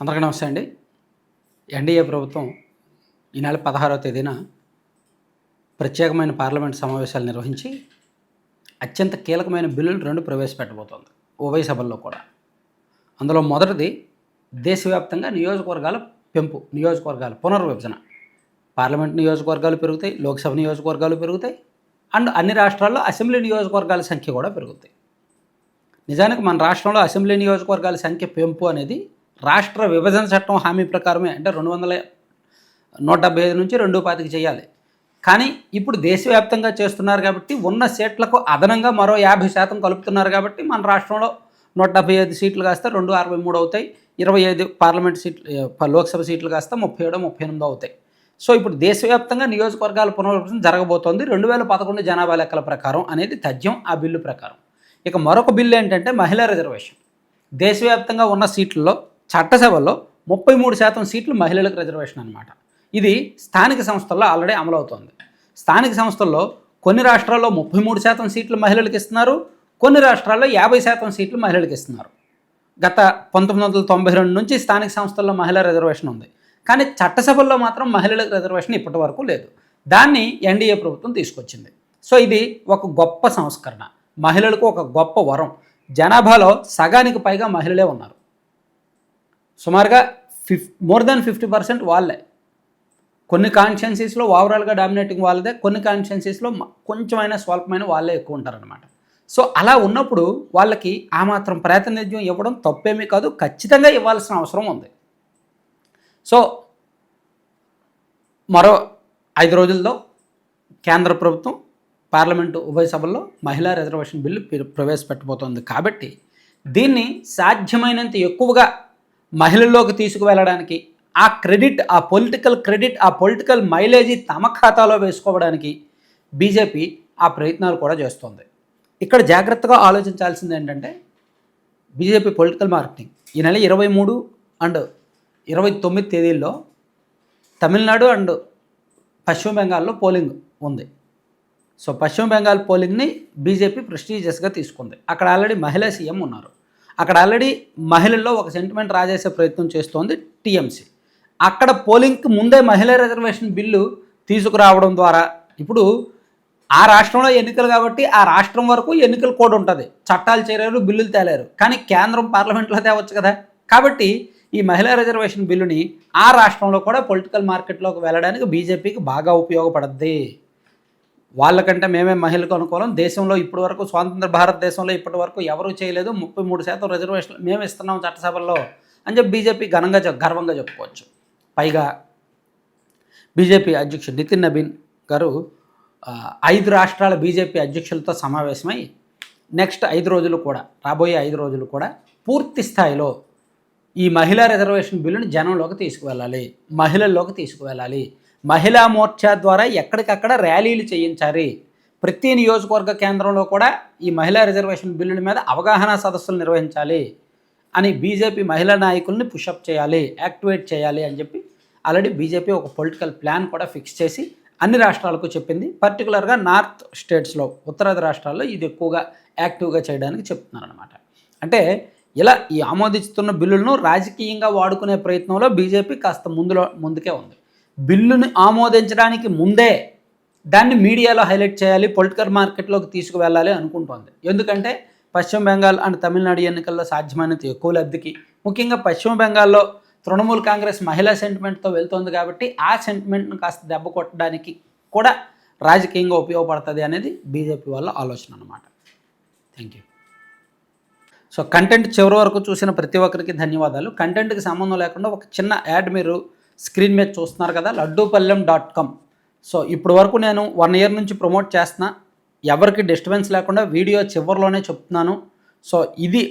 అందరికీ నమస్తే అండి. ఎన్డీఏ ప్రభుత్వం ఈ నెల 16వ తేదీన ప్రత్యేకమైన పార్లమెంట్ సమావేశాలు నిర్వహించి అత్యంత కీలకమైన బిల్లులు 2 ప్రవేశపెట్టబోతోంది ఉభయ సభల్లో కూడా. అందులో మొదటిది దేశవ్యాప్తంగా నియోజకవర్గాల పెంపు, నియోజకవర్గాల పునర్విభజన. పార్లమెంట్ నియోజకవర్గాలు పెరుగుతాయి, లోక్సభ నియోజకవర్గాలు పెరుగుతాయి, అండ్ అన్ని రాష్ట్రాల్లో అసెంబ్లీ నియోజకవర్గాల సంఖ్య కూడా పెరుగుతాయి. నిజానికి మన రాష్ట్రంలో అసెంబ్లీ నియోజకవర్గాల సంఖ్య పెంపు అనేది రాష్ట్ర విభజన చట్టం హామీ ప్రకారమే, అంటే 175 నుంచి 225 చేయాలి. కానీ ఇప్పుడు దేశవ్యాప్తంగా చేస్తున్నారు కాబట్టి ఉన్న సీట్లకు అదనంగా మరో 50% కలుపుతున్నారు కాబట్టి మన రాష్ట్రంలో 175 సీట్లు కాస్త 263 అవుతాయి, 25 పార్లమెంట్ సీట్లు లోక్సభ సీట్లు కాస్త 37, 38 అవుతాయి. సో ఇప్పుడు దేశవ్యాప్తంగా నియోజకవర్గాల పునర్విభజన జరగబోతోంది 2011 జనాభా లెక్కల ప్రకారం అనేది తథ్యం ఆ బిల్లు ప్రకారం. ఇక మరొక బిల్లు ఏంటంటే మహిళా రిజర్వేషన్. దేశవ్యాప్తంగా ఉన్న సీట్లలో చట్టసభలో 33% సీట్లు మహిళలకు రిజర్వేషన్ అనమాట. ఇది స్థానిక సంస్థల్లో ఆల్రెడీ అమలవుతోంది. స్థానిక సంస్థల్లో కొన్ని రాష్ట్రాల్లో 33% సీట్లు మహిళలకు ఇస్తున్నారు, కొన్ని రాష్ట్రాల్లో 50% సీట్లు మహిళలకు ఇస్తున్నారు. గత 1992 నుంచి స్థానిక సంస్థల్లో మహిళా రిజర్వేషన్ ఉంది, కానీ చట్టసభల్లో మాత్రం మహిళలకు రిజర్వేషన్ ఇప్పటి వరకు లేదు. దాన్ని ఎన్డీఏ ప్రభుత్వం తీసుకొచ్చింది. సో ఇది ఒక గొప్ప సంస్కరణ, మహిళలకు ఒక గొప్ప వరం. జనాభాలో సగానికి పైగా మహిళలే ఉన్నారు. సుమారుగా మోర్ దాన్ 50% వాళ్ళే. కొన్ని కాన్స్టిట్యున్సీస్లో ఓవరాల్గా డామినేటింగ్ వాళ్ళదే, కొన్ని కాన్స్టిట్యున్సీస్లో కొంచెమైనా స్వల్పమైన వాళ్ళే ఎక్కువ ఉంటారనమాట. సో అలా ఉన్నప్పుడు వాళ్ళకి ఆ మాత్రం ప్రాతినిధ్యం ఇవ్వడం తప్పేమీ కాదు, ఖచ్చితంగా ఇవ్వాల్సిన అవసరం ఉంది. సో మరో 5 రోజుల్లో కేంద్ర ప్రభుత్వం పార్లమెంటు ఉభయ సభల్లో మహిళా రిజర్వేషన్ బిల్లు ప్రవేశపెట్టబోతోంది. కాబట్టి దీన్ని సాధ్యమైనంత ఎక్కువగా మహిళల్లోకి తీసుకువెళ్ళడానికి, ఆ క్రెడిట్, ఆ పొలిటికల్ క్రెడిట్, ఆ పొలిటికల్ మైలేజీ తమ ఖాతాలో వేసుకోవడానికి బీజేపీ ఆ ప్రయత్నాలు కూడా చేస్తోంది. ఇక్కడ జాగ్రత్తగా ఆలోచించాల్సింది ఏంటంటే బీజేపీ పొలిటికల్ మార్కెటింగ్ ఈ నెల 23 అండ్ 29 తేదీల్లో తమిళనాడు అండ్ పశ్చిమ బెంగాల్లో పోలింగ్ ఉంది. సో పశ్చిమ బెంగాల్ పోలింగ్ని బీజేపీ ప్రెస్టీజియస్గా తీసుకుంది. అక్కడ ఆల్రెడీ మహిళా సీఎం ఉన్నారు. అక్కడ ఆల్రెడీ మహిళల్లో ఒక సెంటిమెంట్ రాజేసే ప్రయత్నం చేస్తోంది టీఎంసీ. అక్కడ పోలింగ్కి ముందే మహిళా రిజర్వేషన్ బిల్లు తీసుకురావడం ద్వారా ఇప్పుడు ఆ రాష్ట్రంలో ఎన్నికలు కాబట్టి ఆ రాష్ట్రం వరకు ఎన్నికల కోడ్ ఉంటుంది, చట్టాలు చేరారు, బిల్లులు తేలారు. కానీ కేంద్రం పార్లమెంట్లో తేవచ్చు కదా. కాబట్టి ఈ మహిళా రిజర్వేషన్ బిల్లుని ఆ రాష్ట్రంలో కూడా పొలిటికల్ మార్కెట్లోకి వెళ్ళడానికి బీజేపీకి బాగా ఉపయోగపడుద్ది. వాళ్ళకంటే మేమే మహిళలకు అనుకూలం, దేశంలో ఇప్పటి వరకు స్వాతంత్ర భారతదేశంలో ఇప్పటి వరకు ఎవరూ చేయలేదు, 33% రిజర్వేషన్ మేము ఇస్తున్నాం చట్టసభల్లో అని చెప్పి బీజేపీ గర్వంగా చెప్పుకోవచ్చు. పైగా బీజేపీ అధ్యక్షుడు నితిన్ నబీన్ గారు 5 రాష్ట్రాల బీజేపీ అధ్యక్షులతో సమావేశమై నెక్స్ట్ 5 రోజులు కూడా, రాబోయే 5 రోజులు కూడా పూర్తి స్థాయిలో ఈ మహిళా రిజర్వేషన్ బిల్లుని జనంలోకి తీసుకువెళ్ళాలి, మహిళల్లోకి తీసుకువెళ్ళాలి. మహిళా మోర్చా ద్వారా ఎక్కడికక్కడ ర్యాలీలు చేయించాలి. ప్రతి నియోజకవర్గ కేంద్రంలో కూడా ఈ మహిళా రిజర్వేషన్ బిల్లుల మీద అవగాహన సదస్సులు నిర్వహించాలి అని బీజేపీ మహిళా నాయకుల్ని పుషప్ చేయాలి, యాక్టివేట్ చేయాలి అని చెప్పి ఆల్రెడీ బీజేపీ ఒక పొలిటికల్ ప్లాన్ కూడా ఫిక్స్ చేసి అన్ని రాష్ట్రాలకు చెప్పింది. పర్టికులర్గా నార్త్ స్టేట్స్లో, ఉత్తరాది రాష్ట్రాల్లో ఇది ఎక్కువగా యాక్టివ్గా చేయడానికి చెప్తున్నారనమాట. అంటే ఇలా ఈ ఆమోదిస్తున్న బిల్లులను రాజకీయంగా వాడుకునే ప్రయత్నంలో బీజేపీ కాస్త ముందుకే ఉంది. బిల్లుని ఆమోదించడానికి ముందే దాన్ని మీడియాలో హైలైట్ చేయాలి, పొలిటికల్ మార్కెట్లోకి తీసుకువెళ్ళాలి అనుకుంటోంది. ఎందుకంటే పశ్చిమ బెంగాల్ అండ్ తమిళనాడు ఎన్నికల్లో సాధ్యమైనంత ఎక్కువ లబ్ధికి, ముఖ్యంగా పశ్చిమ బెంగాల్లో తృణమూల్ కాంగ్రెస్ మహిళా సెంటిమెంట్తో వెళ్తోంది కాబట్టి ఆ సెంటిమెంట్ను కాస్త దెబ్బ కొట్టడానికి కూడా రాజకీయంగా ఉపయోగపడుతుంది అనేది బీజేపీ వాళ్ళ ఆలోచన అన్నమాట. Thank you. సో కంటెంట్ చివరి వరకు చూసిన ప్రతి ఒక్కరికి ధన్యవాదాలు. కంటెంట్కి సంబంధం లేకుండా ఒక చిన్న యాడ్ మీరు స్క్రీన్ మీద చూస్తున్నారు కదా, laddupallem.com. సో ఇప్పటి వరకు నేను 1 year నుంచి ప్రమోట్ చేస్తున్నా, ఎవరికి డిస్టర్బెన్స్ లేకుండా వీడియో చివరిలోనే చెప్తున్నాను. సో ఇది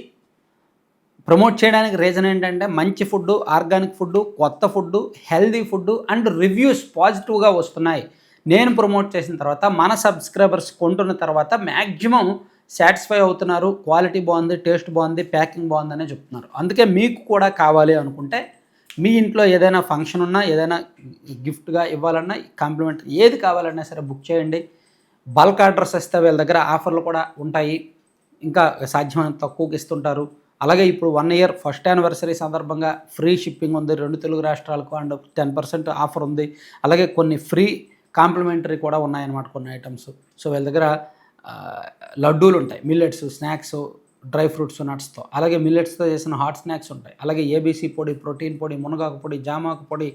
ప్రమోట్ చేయడానికి రీజన్ ఏంటంటే మంచి ఫుడ్డు, ఆర్గానిక్ ఫుడ్డు, కొత్త food, healthy food and reviews పాజిటివ్గా వస్తున్నాయి. నేను ప్రమోట్ చేసిన తర్వాత మన సబ్స్క్రైబర్స్ కొంటున్న తర్వాత మ్యాక్సిమం సాటిస్ఫై అవుతున్నారు, క్వాలిటీ బాగుంది, టేస్ట్ బాగుంది, ప్యాకింగ్ బాగుందనే చెప్తున్నారు. అందుకే మీకు కూడా కావాలి అనుకుంటే మీ ఇంట్లో ఏదైనా ఫంక్షన్ ఉన్నా, ఏదైనా గిఫ్ట్గా ఇవ్వాలన్నా, కాంప్లిమెంట్ ఏది కావాలన్నా సరే బుక్ చేయండి. బల్క్ ఆర్డర్స్ ఇస్తే వీళ్ళ దగ్గర ఆఫర్లు కూడా ఉంటాయి, ఇంకా సాధ్యమైనంత తక్కువకి ఇస్తుంటారు. అలాగే ఇప్పుడు 1 ఇయర్ ఫస్ట్ యానివర్సరీ సందర్భంగా ఫ్రీ షిప్పింగ్ ఉంది 2 తెలుగు రాష్ట్రాలకు, అండ్ 10% ఆఫర్ ఉంది. అలాగే కొన్ని ఫ్రీ కాంప్లిమెంటరీ కూడా ఉన్నాయన్నమాట కొన్ని ఐటమ్స్. సో వీళ్ళ దగ్గర లడ్డూలు ఉంటాయి, మిల్లెట్స్ స్నాక్స్, డ్రై ఫ్రూట్స్ నట్స్తో. అలాగే మిల్లెట్స్తో చేసిన హాట్ స్నాక్స్ ఉంటాయి. అలాగే ఏబీసీ పొడి, ప్రోటీన్ పొడి, మునగాకు పొడి, జామాకు పొడి,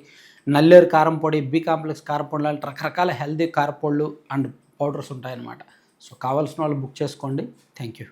నల్లేరు కారం పొడి, బి కాంప్లెక్స్ కారపొడి లాంటి రకరకాల హెల్దీ కారపొళ్ళు అండ్ పౌడర్స్ ఉంటాయన్నమాట. సో కావాల్సిన వాళ్ళు బుక్ చేసుకోండి. Thank you.